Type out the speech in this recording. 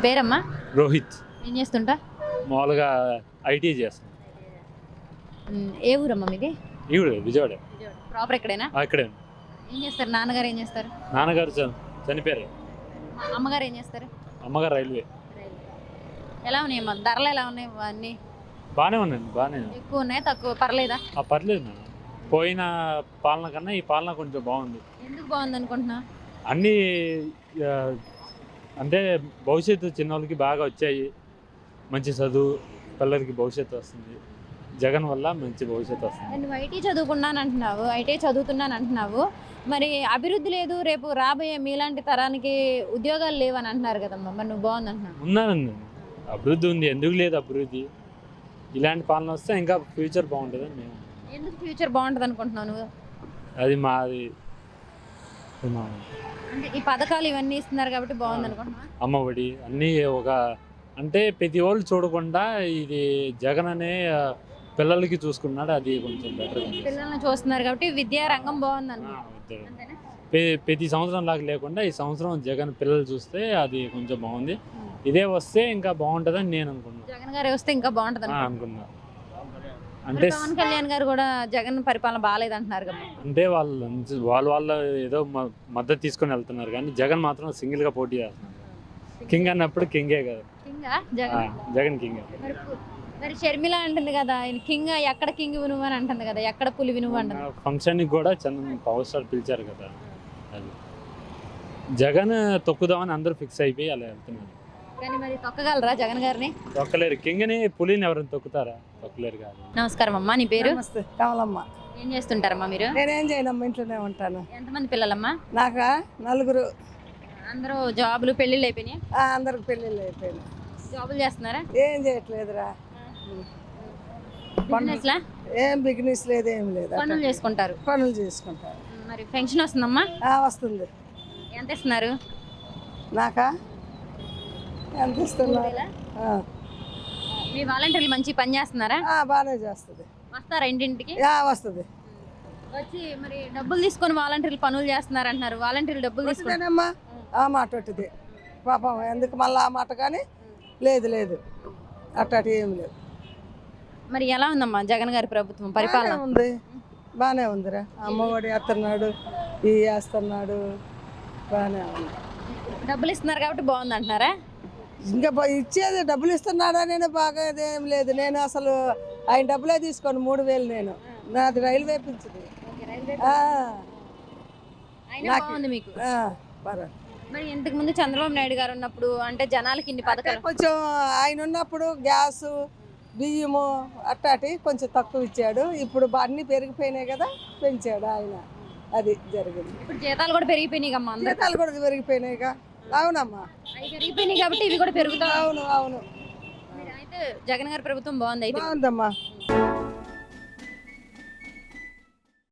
పేరమ్మా? రోహిత్. ఏం చేస్తుంటా? మామూలుగా ఐటీ చేస్తాను. ఏ ఊరమ్మా మీది? విజయవాడ. ప్రాపర్ ఎక్కడైనా? ఇక్కడే. ఏం చేస్తారు? నాన్నగారు ఏం చేస్తారు? నాన్నగారు చనిపోయారు. అమ్మగారు ఏం చేస్తారు? అమ్మగారు రైల్వే. ఎలా ఉన్నాయమ్మా ధరలు? ఎలా ఉన్నాయి అన్నీ? బాగానే ఉన్నాయండి, బాగానే. ఎక్కువ ఉన్నాయా తక్కువ? పర్లేదా? పర్లేదు నాన్న. పోయిన పాలన కన్నా ఈ పాలన కొంచెం బాగుంది. ఎందుకు బాగుంది అనుకుంటున్నా? అన్నీ ఆ, అంటే భవిష్యత్తు చిన్న వాళ్ళకి బాగా వచ్చాయి. మంచి చదువు, పిల్లలకి భవిష్యత్తు వస్తుంది. జగన్ వల్ల మంచి భవిష్యత్తు వస్తుంది. నువ్వు ఐటీ చదువుకున్నాను అంటున్నావు, ఐటీ చదువుతున్నాను అంటున్నావు, మరి అభివృద్ధి లేదు, రేపు రాబోయే మీలాంటి తరానికి ఉద్యోగాలు లేవని అంటున్నారు కదమ్మా, మరి నువ్వు బాగుంది అంటున్నావు. ఉన్నానండి, అభివృద్ధి ఉంది, ఎందుకు లేదు అభివృద్ధి? ఇలాంటి పాలన వస్తే ఇంకా ఫ్యూచర్ బాగుంటుంది అని మేము. ఎందుకు ఫ్యూచర్ బాగుంటుంది అనుకుంటున్నావు నువ్వు? అది మాది అంటే ఈ పథకాలు ఇవన్నీ ఇస్తున్నారు కాబట్టి బాగుంది అనుకుంటున్నావా? అమ్మఒడి అన్నీ ఒక అంటే ప్రతి వాళ్ళు చూడకుండా ఇది జగన్ అనే పిల్లలకి చూసుకున్నాడు, అది కొంచెం బెటర్. పిల్లల్ని చూస్తున్నారు కాబట్టి విద్యా రంగం బాగుంది అనుకుంటున్నాను. ప్రతి సంవత్సరం లాగా లేకుండా ఈ సంవత్సరం జగన్ పిల్లలు చూస్తే అది కొంచెం బాగుంది. ఇదే వస్తే ఇంకా బాగుంటుందని నేను అనుకున్నాను. జగన్ గారు వస్తే ఇంకా బాగుంటుంది అనుకున్నా. అంటే పవన్ కళ్యాణ్ గారు కూడా జగన్ పరిపాలన బాగాలేదు అంటున్నారు కదా. అంటే వాళ్ళు ఏదో మద్దతు తీసుకొని వెళ్తున్నారు, కానీ జగన్ మాత్రం సింగిల్ గా పోటీ చేస్తున్నారు. కింగ్ అన్నప్పుడు కింగే కదా, జగన్ కింగ్. మరి షర్మిల అంటుంది కదా, కింగ్ ఎక్కడ కింగ్ నువ్వు అని అంటుంది కదా, ఎక్కడ పులివి నువ్వు అంటుంది. ఫంక్షన్ కి కూడా పవర్ స్టార్ పిలిచారు కదా, అది జగన్ తొక్కుదామని అందరూ ఫిక్స్ అయిపోయి అలా వెళ్తున్నారు. కానీ మరి తొక్కగలరా జగన్ గారిని? తొక్కలేరు. కింగ్ని పులిని ఎవరైనా తొక్కుతారా? తొక్కలేరు కాదు. నమస్కారం అమ్మా, నీ పేరు? కమలమ్మ. ఏం చేస్తుంటారమ్మా మీరు? నేనేం చేయనమ్మా, ఇంట్లోనే ఉంటాను. ఎంతమంది పిల్లలమ్మా? నాకా నలుగురు. అందరూ జాబులు పెళ్ళిళ్ళు అయిపోయినాయి? అందరికి పెళ్ళిళ్ళు అయిపోయినాయి. జాబులు చేస్తున్నారా? ఏం చేయట్లేదురా. ఏం బిజినెస్ లేదు, ఏం లేదు. పనులు చేసుకుంటారు? పనులు చేసుకుంటారు. మరి పెన్షన్ వస్తుందమ్మా? వస్తుంది. ఎంత ఇస్తున్నారు? నాకా ఎంత ఇస్తున్నారు? మీ వాలంటీర్లు మంచి పని చేస్తున్నారా? బాగానే చేస్తుంది. వస్తారా ఇంటింటికి? వస్తుంది. వచ్చి మరి డబ్బులు తీసుకొని వాలంటీర్లు పనులు చేస్తున్నారు అంటున్నారు. వాలంటీర్లు డబ్బులు తీసుకున్నానమ్మా. ఆ మాట ఒకటిది పాపం, ఎందుకు మళ్ళీ ఆ మాట? కానీ లేదు లేదు, అట్టాటి ఏమి లేదు. మరి ఎలా ఉందమ్మా జగన్ గారి ప్రభుత్వం పరిపాలన? ఉంది, బాగానే ఉందిరా. అమ్మఒడి వేస్తున్నాడు, ఇవి వేస్తున్నాడు, బాగానే ఉంది. డబ్బులు ఇస్తున్నారు కాబట్టి బాగుంది అంటున్నారా? ఇంకా ఇచ్చేది డబ్బులు ఇస్తున్నాడా? నేను బాగా ఏం లేదు. నేను అసలు ఆయన డబ్బులే తీసుకోను. 3000 నేను, నాది రైల్వే పింఛను. మీకు మరి ఇంతకు ముందు చంద్రబాబు నాయుడు గారు ఉన్నప్పుడు అంటే జనాలకి ఇన్ని పథకాలు కొంచెం ఆయన ఉన్నప్పుడు గ్యాసు బియ్యము అట్టాటి కొంచెం తక్కువ ఇచ్చాడు. ఇప్పుడు అన్నీ పెరిగిపోయినాయి కదా, పెంచాడు ఆయన. అది జరిగింది. ఇప్పుడు జీతాలు కూడా పెరిగిపోయినాయి కమ్మా. జీతాలు కూడా పెరిగిపోయినాయిగా. అవునమ్మా, పెరిగిపోయినాయి కాబట్టి ఇవి కూడా పెరుగుతాయి. అవును అవును. అయితే జగన్ గారి ప్రభుత్వం బాగుంది. బాగుందమ్మా.